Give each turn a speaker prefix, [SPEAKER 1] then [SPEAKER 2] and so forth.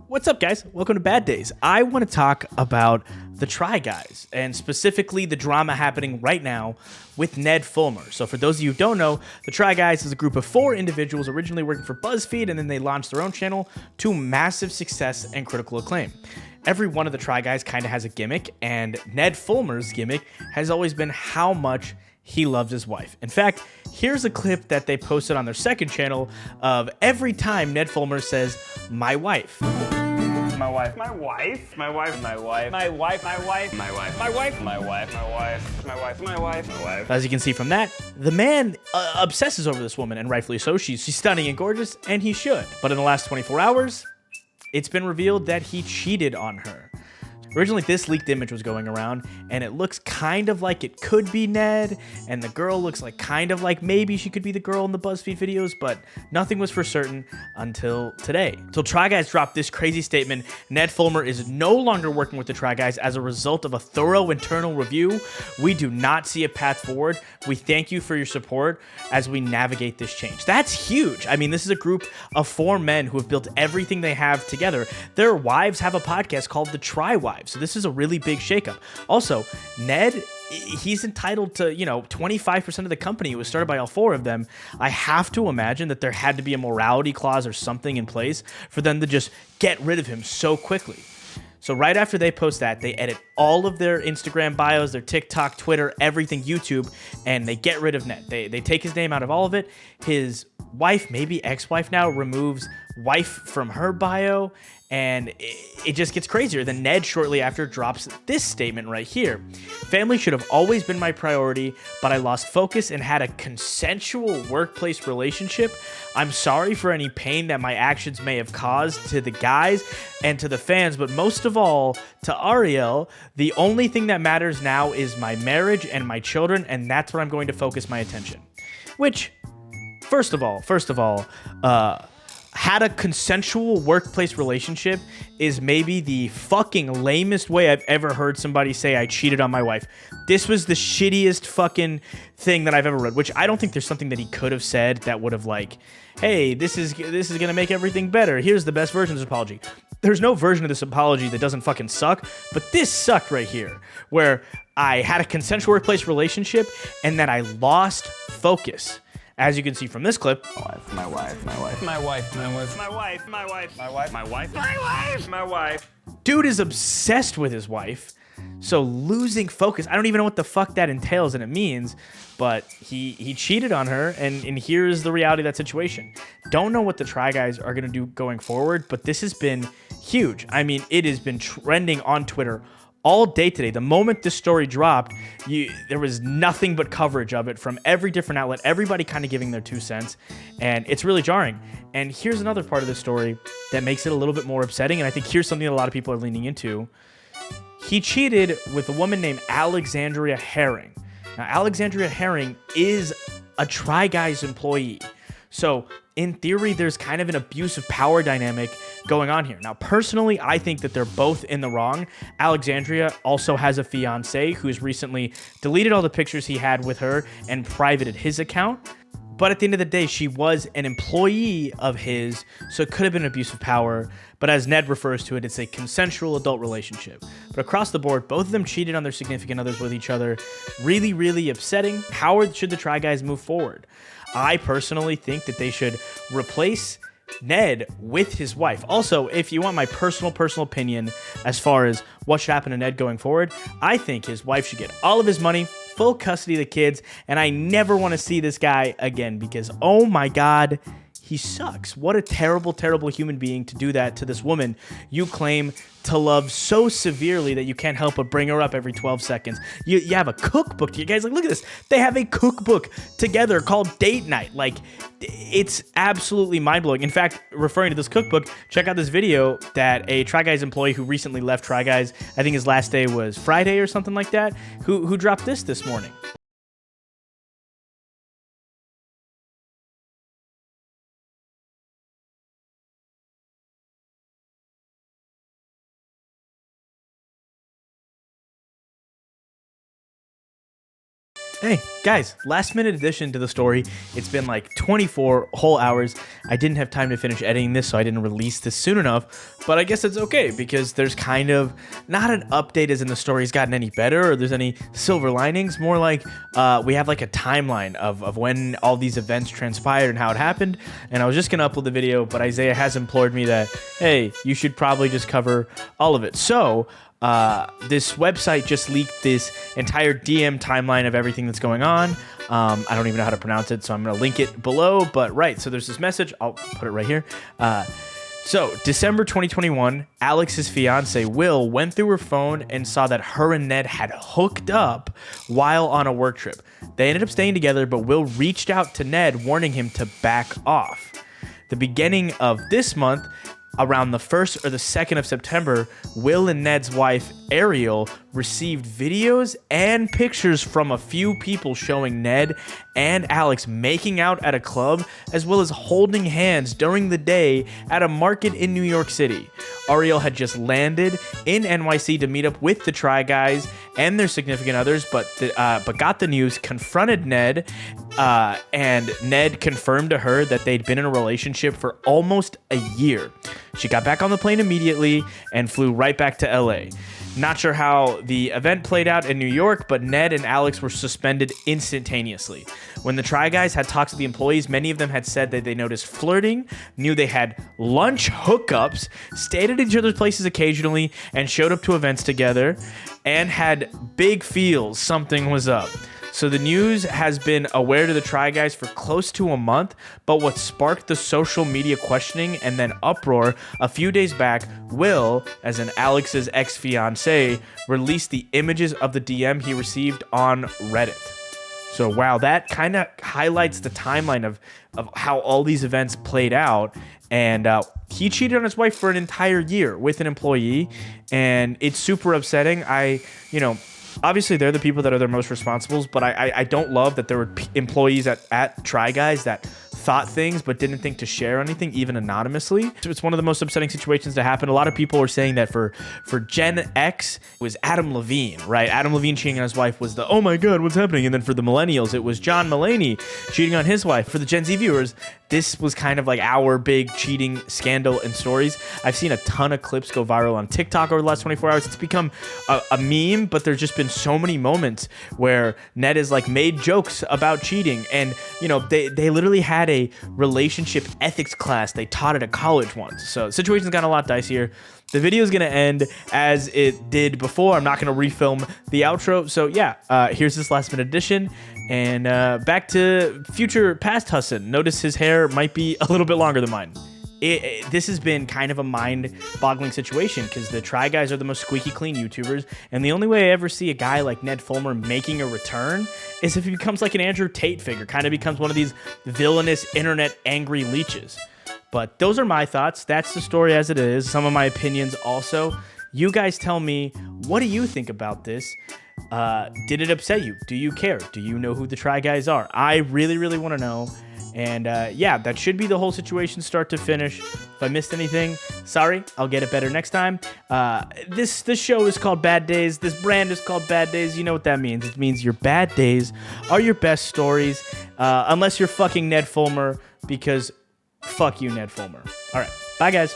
[SPEAKER 1] What's up, guys? Welcome to Bad Days. I want to talk about the Try Guys, and specifically the drama happening right now with Ned Fulmer. So for those of you who don't know, the Try Guys is a group of 4 individuals originally working for BuzzFeed, and then they launched their own channel to massive success and critical acclaim. Every one of the Try Guys kind of has a gimmick, and Ned Fulmer's gimmick has always been how much he loves his wife. In fact, here's a clip that they posted on their second channel of every time Ned Fulmer says, "my wife."
[SPEAKER 2] My wife. My wife. My wife. My wife. My wife. My wife. My wife. My wife. My wife. My wife. My wife. My wife. My wife.
[SPEAKER 1] As you can see from that, the man obsesses over this woman, and rightfully so. She's stunning and gorgeous, and he should. But in the last 24 hours, it's been revealed that he cheated on her. Originally, this leaked image was going around, and it looks kind of like it could be Ned, and the girl looks like kind of like maybe she could be the girl in the BuzzFeed videos, but nothing was for certain until today. Till Try Guys dropped this crazy statement: Ned Fulmer is no longer working with the Try Guys as a result of a thorough internal review. We do not see a path forward. We thank you for your support as we navigate this change. That's huge. I mean, this is a group of 4 men who have built everything they have together. Their wives have a podcast called The Try Wives. So this is a really big shakeup. Also, Ned, he's entitled to, 25% of the company. It was started by all 4 of them. I have to imagine that there had to be a morality clause or something in place for them to just get rid of him so quickly. So right after they post that, they edit all of their Instagram bios, their TikTok, Twitter, everything, YouTube, and they get rid of Ned. They take his name out of all of it. His wife, maybe ex-wife now, removes wife from her bio, and it just gets crazier. Then Ned shortly after drops this statement right here: family should have always been my priority, but I lost focus and had a consensual workplace relationship. I'm sorry for any pain that my actions may have caused to the guys and to the fans, but most of all to Ariel. The only thing that matters now is my marriage and my children, and that's where I'm going to focus my attention. Which, first of all, had a consensual workplace relationship is maybe the fucking lamest way I've ever heard somebody say I cheated on my wife. This was the shittiest fucking thing that I've ever read, which I don't think there's something that he could have said that would have like, hey, this is going to make everything better. Here's the best version of this apology. There's no version of this apology that doesn't fucking suck, but this sucked right here, where I had a consensual workplace relationship and that I lost focus. As you can see from this clip,
[SPEAKER 2] My wife. My wife. My wife. My wife. My wife. My wife. My wife. My wife. My wife. My wife.
[SPEAKER 1] Dude is obsessed with his wife, so losing focus. I don't even know what the fuck that entails and it means, but he cheated on her, and here's the reality of that situation. Don't know what the Try Guys are gonna do going forward, but this has been huge. I mean, it has been trending on Twitter all day today. The moment this story dropped, there was nothing but coverage of it from every different outlet, everybody kind of giving their 2 cents, and it's really jarring. And here's another part of the story that makes it a little bit more upsetting, and I think here's something that a lot of people are leaning into. He cheated with a woman named Alexandria Herring. Now, Alexandria Herring is a Try Guys employee. So in theory, there's kind of an abuse of power dynamic going on here. Now, personally, I think that they're both in the wrong. Alexandria also has a fiance who's recently deleted all the pictures he had with her and privated his account. But at the end of the day, she was an employee of his, so it could have been abuse of power. But as Ned refers to it, it's a consensual adult relationship. But across the board, both of them cheated on their significant others with each other. Really, really upsetting. How should the Try Guys move forward? I personally think that they should replace Ned with his wife. Also, if you want my personal opinion as far as what should happen to Ned going forward, I think his wife should get all of his money, full custody of the kids, and I never want to see this guy again because, oh my God, he sucks. What a terrible, terrible human being to do that to this woman you claim to love so severely that you can't help but bring her up every 12 seconds. You have a cookbook. You guys, like, look at this. They have a cookbook together called Date Night. Like, it's absolutely mind-blowing. In fact, referring to this cookbook, check out this video that a Try Guys employee who recently left Try Guys, I think his last day was Friday or something like that, who dropped this morning. Hey, guys, last minute addition to the story. It's been like 24 whole hours. I didn't have time to finish editing this, so I didn't release this soon enough. But I guess it's okay because there's kind of not an update as in the story's gotten any better or there's any silver linings. More like we have like a timeline of when all these events transpired and how it happened. And I was just going to upload the video, but Isaiah has implored me that, hey, you should probably just cover all of it. So this website just leaked this entire DM timeline of everything that's going on. I don't even know how to pronounce it, so I'm going to link it below. But right, so there's this message. I'll put it right here. So December 2021, Alex's fiance, Will, went through her phone and saw that her and Ned had hooked up while on a work trip. They ended up staying together, but Will reached out to Ned, warning him to back off. The beginning of this month, around the 1st or the 2nd of September, Will and Ned's wife, Ariel, received videos and pictures from a few people showing Ned and Alex making out at a club, as well as holding hands during the day at a market in New York City. Ariel had just landed in NYC to meet up with the Try Guys and their significant others, but got the news, confronted Ned, and Ned confirmed to her that they'd been in a relationship for almost a year. She got back on the plane immediately and flew right back to LA. Not sure how the event played out in New York, but Ned and Alex were suspended instantaneously. When the Try Guys had talks with the employees, many of them had said that they noticed flirting, knew they had lunch hookups, stayed at each other's places occasionally, and showed up to events together, and had big feels something was up. So the news has been aware to the Try Guys for close to a month, but what sparked the social media questioning and then uproar a few days back, Will, as in Alex's ex-fiancé, released the images of the DM he received on Reddit. So wow, that kind of highlights the timeline of how all these events played out. And he cheated on his wife for an entire year with an employee, and it's super upsetting. Obviously, they're the people that are the most responsible, but I don't love that there were employees at Try Guys that thought things but didn't think to share anything, even anonymously. So it's one of the most upsetting situations to happen. A lot of people are saying that for Gen X, it was Adam Levine, right? Adam Levine cheating on his wife was the, oh my God, what's happening? And then for the millennials, it was John Mulaney cheating on his wife. For the Gen Z viewers, this was kind of like our big cheating scandal and stories. I've seen a ton of clips go viral on TikTok over the last 24 hours. It's become a meme, but there's just been so many moments where Ned has like made jokes about cheating. And, they literally had a relationship ethics class they taught at a college once. So the situation's gotten a lot dicier. The video is going to end as it did before. I'm not going to refilm the outro. So yeah, here's this last minute edition. And back to past Hassan. Notice his hair might be a little bit longer than mine. This has been kind of a mind-boggling situation because the Try Guys are the most squeaky clean YouTubers, and the only way I ever see a guy like Ned Fulmer making a return is if he becomes like an Andrew Tate figure, kind of becomes one of these villainous internet angry leeches. But those are my thoughts. That's the story as it is. Some of my opinions also. You guys tell me, what do you think about this? Did it upset you? Do you care? Do you know who the Try Guys are? I really, really want to know. And yeah, that should be the whole situation start to finish. If I missed anything, sorry, I'll get it better next time. This show is called Bad Days. This brand is called Bad Days. You know what that means. It means your bad days are your best stories. Unless you're fucking Ned Fulmer, because fuck you, Ned Fulmer. All right, bye guys.